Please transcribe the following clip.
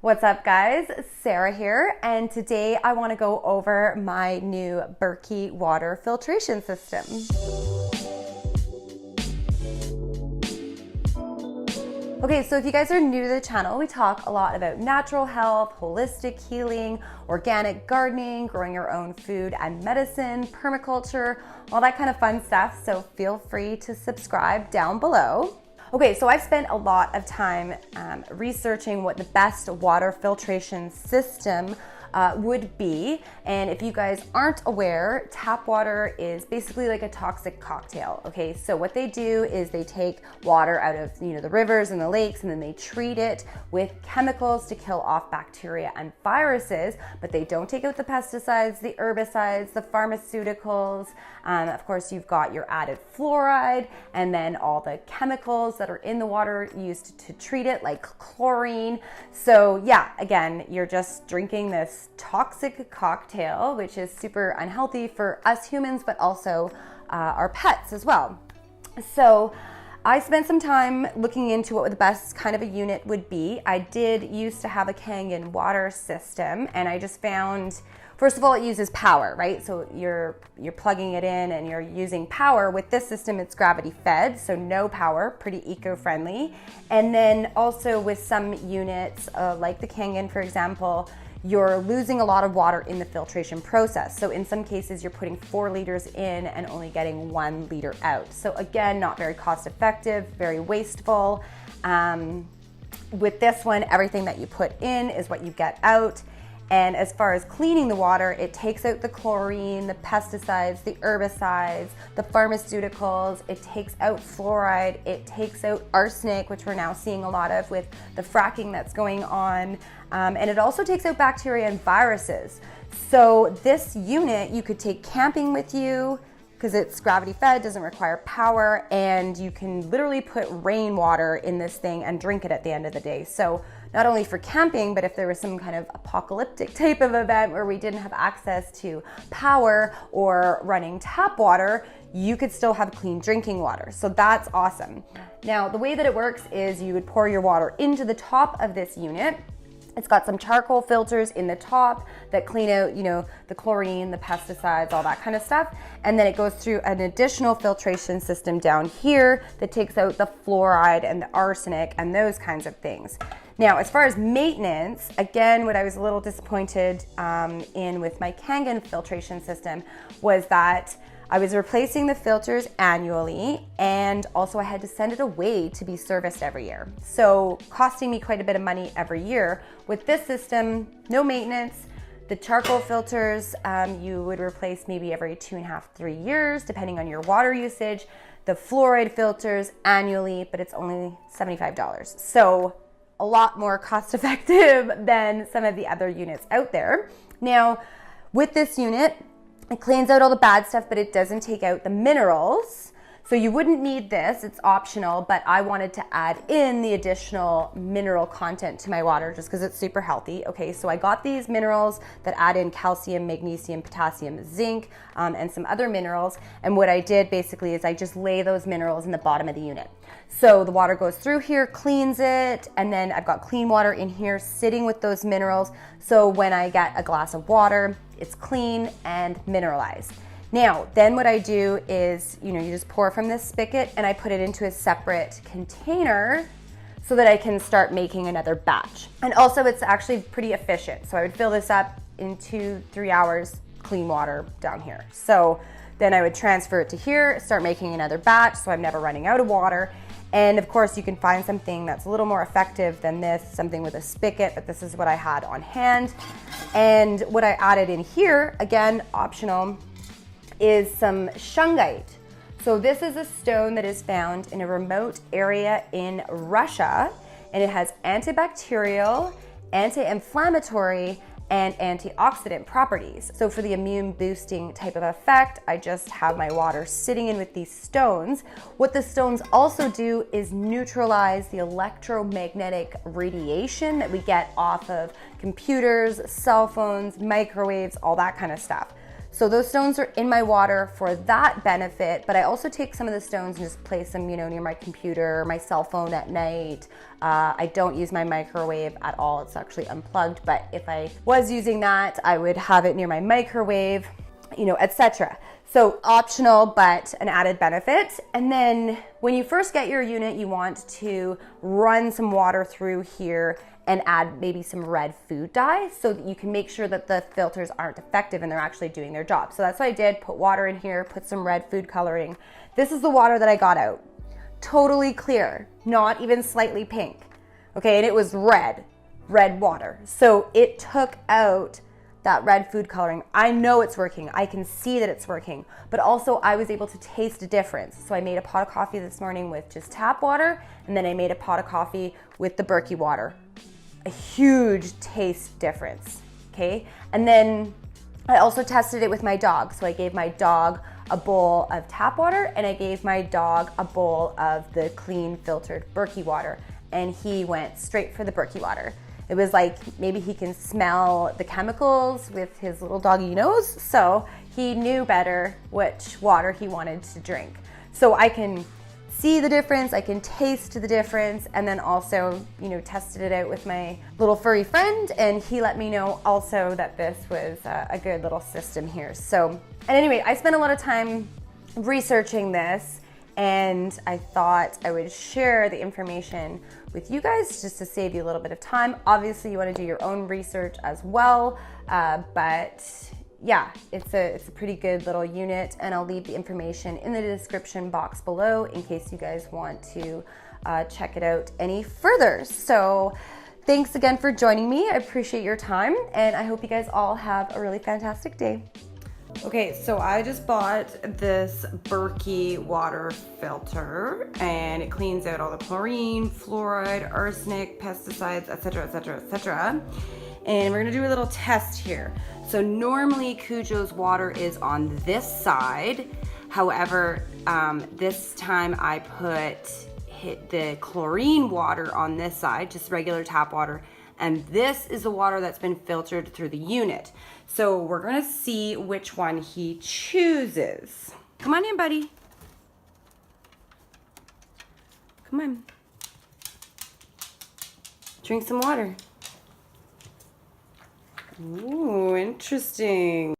What's up, guys? Sarah here, and today I want to go over my new Berkey water filtration system. Okay, so if you guys are new to the channel, we talk a lot about natural health, holistic healing, organic gardening, growing your own food and medicine, permaculture, all that kind of fun stuff, so feel free to subscribe down below. Okay, so I've spent a lot of time researching what the best water filtration system would be. And if you guys aren't aware, tap water is basically like a toxic cocktail. Okay, so what they do is they take water out of the rivers and the lakes, and then they treat it with chemicals to kill off bacteria and viruses, but they don't take out the pesticides, the herbicides, the pharmaceuticals. Of course, you've got your added fluoride, and then all the chemicals that are in the water used to treat it, like chlorine. So yeah, again, you're just drinking this toxic cocktail, which is super unhealthy for us humans, but also our pets as well. So I spent some time looking into what the best kind of a unit would be. I did used to have a Kangen water system, and I just found, first of all, it uses power, right? So you're plugging it in and you're using power. With this system, it's gravity fed, so no power, pretty eco-friendly. And then also with some units, like the Kangen, for example, you're losing a lot of water in the filtration process. So in some cases, you're putting 4 liters in and only getting 1 liter out. So again, not very cost effective, very wasteful. With this one, everything that you put in is what you get out. And as far as cleaning the water, it takes out the chlorine, the pesticides, the herbicides, the pharmaceuticals, it takes out fluoride, it takes out arsenic, which we're now seeing a lot of with the fracking that's going on. And it also takes out bacteria and viruses. So this unit you could take camping with you, because it's gravity fed, doesn't require power, and you can literally put rainwater in this thing and drink it at the end of the day. So not only for camping, but if there was some kind of apocalyptic type of event where we didn't have access to power or running tap water, you could still have clean drinking water. So that's awesome. Now, the way that it works is you would pour your water into the top of this unit. It's got some charcoal filters in the top that clean out, the chlorine, the pesticides, all that kind of stuff. And then it goes through an additional filtration system down here that takes out the fluoride and the arsenic and those kinds of things. Now, as far as maintenance, again, what I was a little disappointed in with my Kangen filtration system was that I was replacing the filters annually, and also I had to send it away to be serviced every year. So costing me quite a bit of money every year. With this system, no maintenance. The charcoal filters, you would replace maybe every 2.5, 3 years, depending on your water usage. The fluoride filters annually, but it's only $75. So a lot more cost effective than some of the other units out there. Now, with this unit, it cleans out all the bad stuff, but it doesn't take out the minerals. So you wouldn't need this, it's optional, but I wanted to add in the additional mineral content to my water just because it's super healthy. Okay, so I got these minerals that add in calcium, magnesium, potassium, zinc, and some other minerals. And what I did basically is I just lay those minerals in the bottom of the unit. So the water goes through here, cleans it, and then I've got clean water in here sitting with those minerals. So when I get a glass of water, it's clean and mineralized. Now, then what I do is, you just pour from this spigot and I put it into a separate container so that I can start making another batch. And also it's actually pretty efficient. So I would fill this up in 2-3 hours, clean water down here. So then I would transfer it to here, start making another batch so I'm never running out of water. And of course you can find something that's a little more effective than this, something with a spigot, but this is what I had on hand. And what I added in here, again, optional, is some shungite. So this is a stone that is found in a remote area in Russia, and it has antibacterial, anti-inflammatory, and antioxidant properties. So for the immune boosting type of effect, I just have my water sitting in with these stones. What the stones also do is neutralize the electromagnetic radiation that we get off of computers, cell phones, microwaves, all that kind of stuff. So those stones are in my water for that benefit, but I also take some of the stones and just place them, you know, near my computer, my cell phone at night. I don't use my microwave at all. It's actually unplugged, but if I was using that, I would have it near my microwave, you know, etc. So optional, but an added benefit. And then when you first get your unit, you want to run some water through here and add maybe some red food dye so that you can make sure that the filters aren't effective and they're actually doing their job. So that's what I did, put water in here, put some red food coloring. This is the water that I got out. Totally clear, not even slightly pink. Okay, and it was red water. So it took out that red food coloring. I know it's working. I can see that it's working, but also I was able to taste a difference. So I made a pot of coffee this morning with just tap water, and then I made a pot of coffee with the Berkey water. A huge taste difference, okay? And then I also tested it with my dog. So I gave my dog a bowl of tap water and I gave my dog a bowl of the clean filtered Berkey water, and he went straight for the Berkey water. It was like maybe he can smell the chemicals with his little doggy nose, so he knew better which water he wanted to drink. So I can see the difference, I can taste the difference, and then also, you know, tested it out with my little furry friend, and he let me know also that this was a good little system here. So, and anyway, I spent a lot of time researching this, and I thought I would share the information with you guys just to save you a little bit of time. Obviously, you want to do your own research as well, but yeah, it's a pretty good little unit, and I'll leave the information in the description box below in case you guys want to check it out any further. So thanks again for joining me. I appreciate your time, and I hope you guys all have a really fantastic day. Okay, so I just bought this Berkey water filter, and it cleans out all the chlorine, fluoride, arsenic, pesticides, etc., etc., etc. And we're gonna do a little test here. So normally Cujo's water is on this side. However, this time I hit the chlorine water on this side, just regular tap water. And this is the water that's been filtered through the unit. So we're gonna see which one he chooses. Come on in, buddy. Come on. Drink some water. Ooh, interesting.